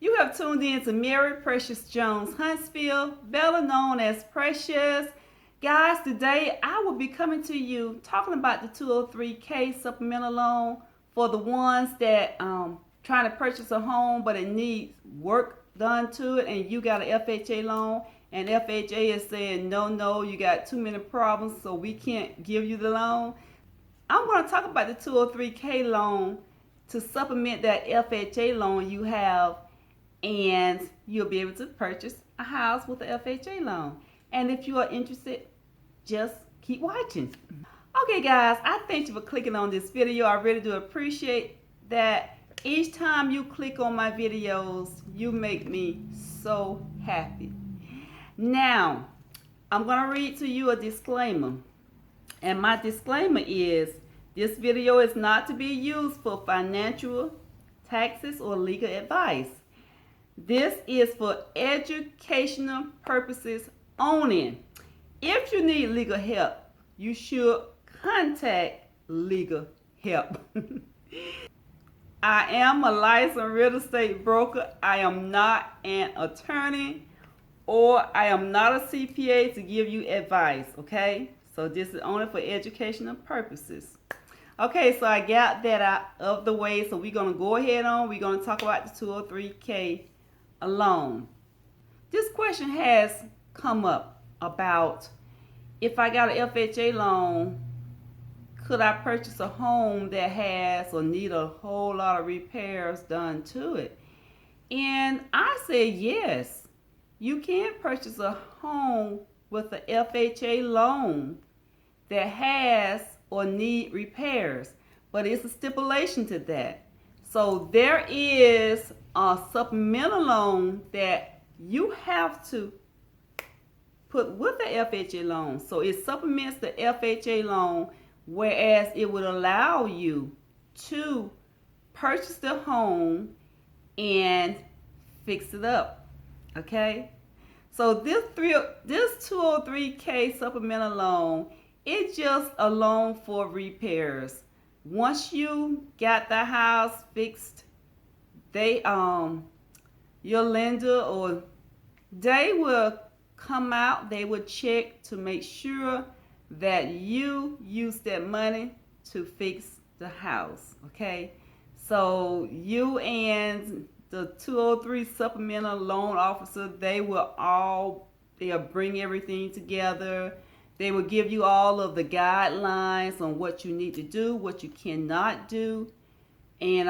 You have tuned in to Mary Precious Jones Huntsville, better known as Precious. Guys, today I will be coming to you talking about the 203K supplemental loan for the ones that trying to purchase a home but it needs work done to it, and you got an FHA loan and FHA is saying no, you got too many problems, so we can't give you the loan. I'm going to talk about the 203K loan to supplement that FHA loan you have, and you'll be able to purchase a house with the FHA loan. And if you are interested, just keep watching. Okay guys, I thank you for clicking on this video. I really do appreciate that. Each time you click on my videos, you make me so happy. Now, I'm going to read to you a disclaimer. And my disclaimer is, this video is not to be used for financial, taxes, or legal advice. This is for educational purposes only. If you need legal help, you should contact legal help. I am a licensed real estate broker. I am not an attorney, or I am not a CPA to give you advice, okay? So this is only for educational purposes. Okay, so I got that out of the way, so we're going to go ahead on. We're going to talk about the 203K loan. This question has come up about, if I got an FHA loan, could I purchase a home that has or need a whole lot of repairs done to it? And I say yes. You can purchase a home with an FHA loan that has or need repairs, but it's a stipulation to that. So there is a supplemental loan that you have to put with the FHA loan. So it supplements the FHA loan, whereas it would allow you to purchase the home and fix it up. Okay, so this 203K supplemental loan, it's just a loan for repairs. Once you got the house fixed, they your lender, or they will come out, they will check to make sure that you use that money to fix the house. Okay, so you and the 203 supplemental loan officer, they'll bring everything together. They will give you all of the guidelines on what you need to do, what you cannot do, and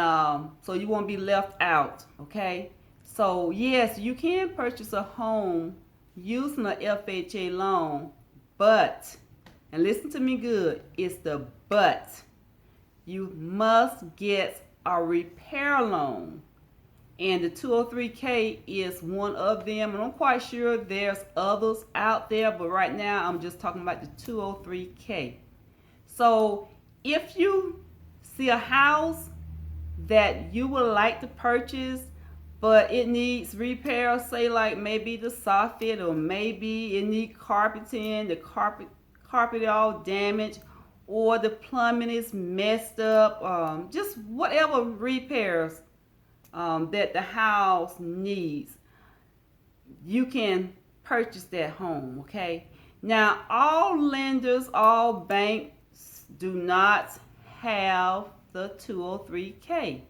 so you won't be left out. Okay, so yes, you can purchase a home using an FHA loan, but, and listen to me good, it's the but, you must get a repair loan. And the 203K is one of them. And I'm quite sure there's others out there, but right now I'm just talking about the 203K. So if you see a house that you would like to purchase, but it needs repair, say like maybe the soffit, or maybe it needs carpeting, the carpet all damaged, or the plumbing is messed up, just whatever repairs that the house needs, you can purchase that home. Okay, now all lenders, all banks do not have the 203K.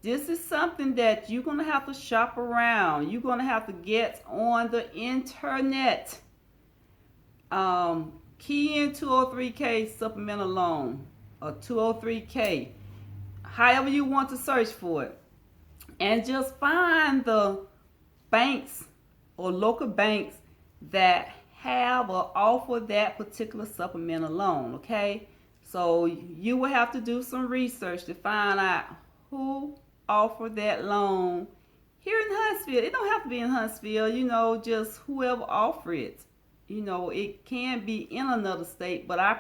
This is something that you're going to have to shop around. You're going to have to get on the internet, key in 203K supplemental loan, or 203K, however you want to search for it, and just find the banks or local banks that have or offer that particular supplemental loan. Okay, so you will have to do some research to find out who offer that loan here in Huntsville. It don't have to be in Huntsville, just whoever offer it. It can be in another state, but I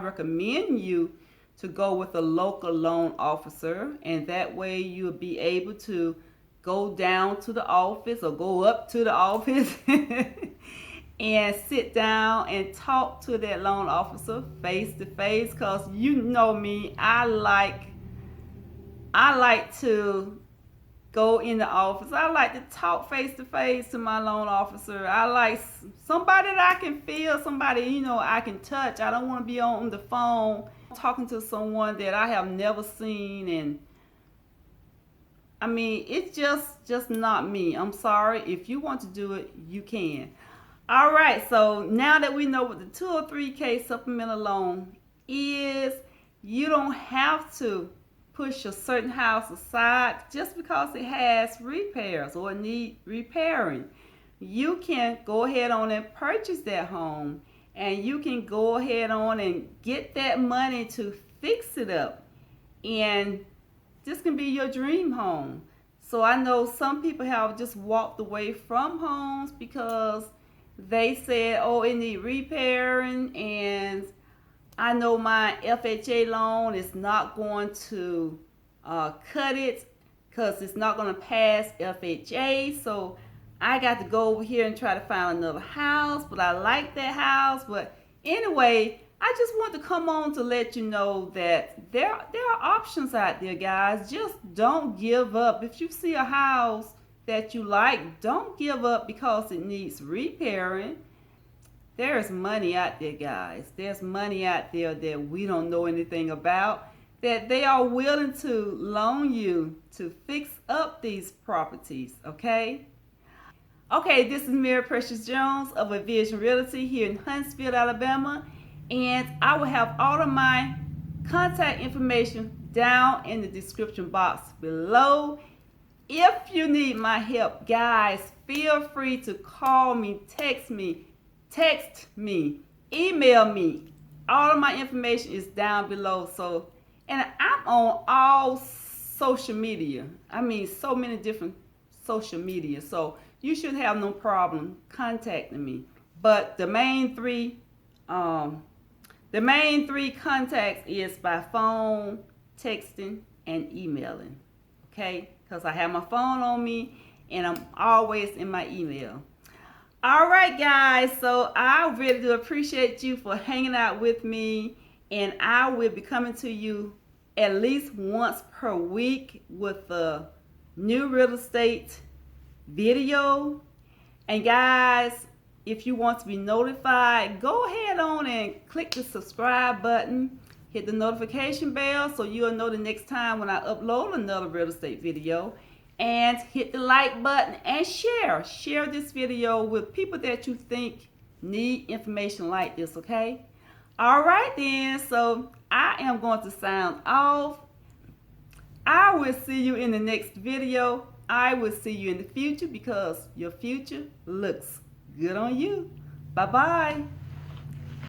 recommend you to go with a local loan officer, and that way you'll be able to go down to the office or go up to the office and sit down and talk to that loan officer face to face, because you know me, I like to go in the office. I like to talk face to face to my loan officer. I like somebody that I can feel, somebody, I can touch. I don't want to be on the phone talking to someone that I have never seen. And I mean, it's just not me. I'm sorry. If you want to do it, you can. All right, so now that we know what the 203K supplemental loan is, you don't have to push a certain house aside just because it has repairs or need repairing. You can go ahead on and purchase that home, and you can go ahead on and get that money to fix it up, and this can be your dream home. So I know some people have just walked away from homes because they said, oh, it need repairing, and I know my FHA loan is not going to cut it because it's not going to pass FHA. So I got to go over here and try to find another house, but I like that house. But anyway, I just want to come on to let you know that there are options out there, guys. Just don't give up. If you see a house that you like, don't give up because it needs repairing. There's money out there, guys. There's money out there that we don't know anything about, that they are willing to loan you to fix up these properties, okay? Okay, this is maryw.jones of Avision Realty here in Huntsville, Alabama, and I will have all of my contact information down in the description box below. If you need my help, guys, feel free to call me, text me, email me. All of my information is down below. So, and I'm on all social media. I mean, so many different social media. So you should have no problem contacting me. But the main three contacts is by phone, texting, and emailing. Okay? Because I have my phone on me and I'm always in my email. All right, guys, so I really do appreciate you for hanging out with me, and I will be coming to you at least once per week with a new real estate video. And guys, if you want to be notified, go ahead on and click the subscribe button, hit the notification bell so you'll know the next time when I upload another real estate video. And hit the like button and share this video with people that you think need information like this, okay? All right then, so I am going to sign off. I will see you in the next video. I will see you in the future because your future looks good on you. Bye-bye.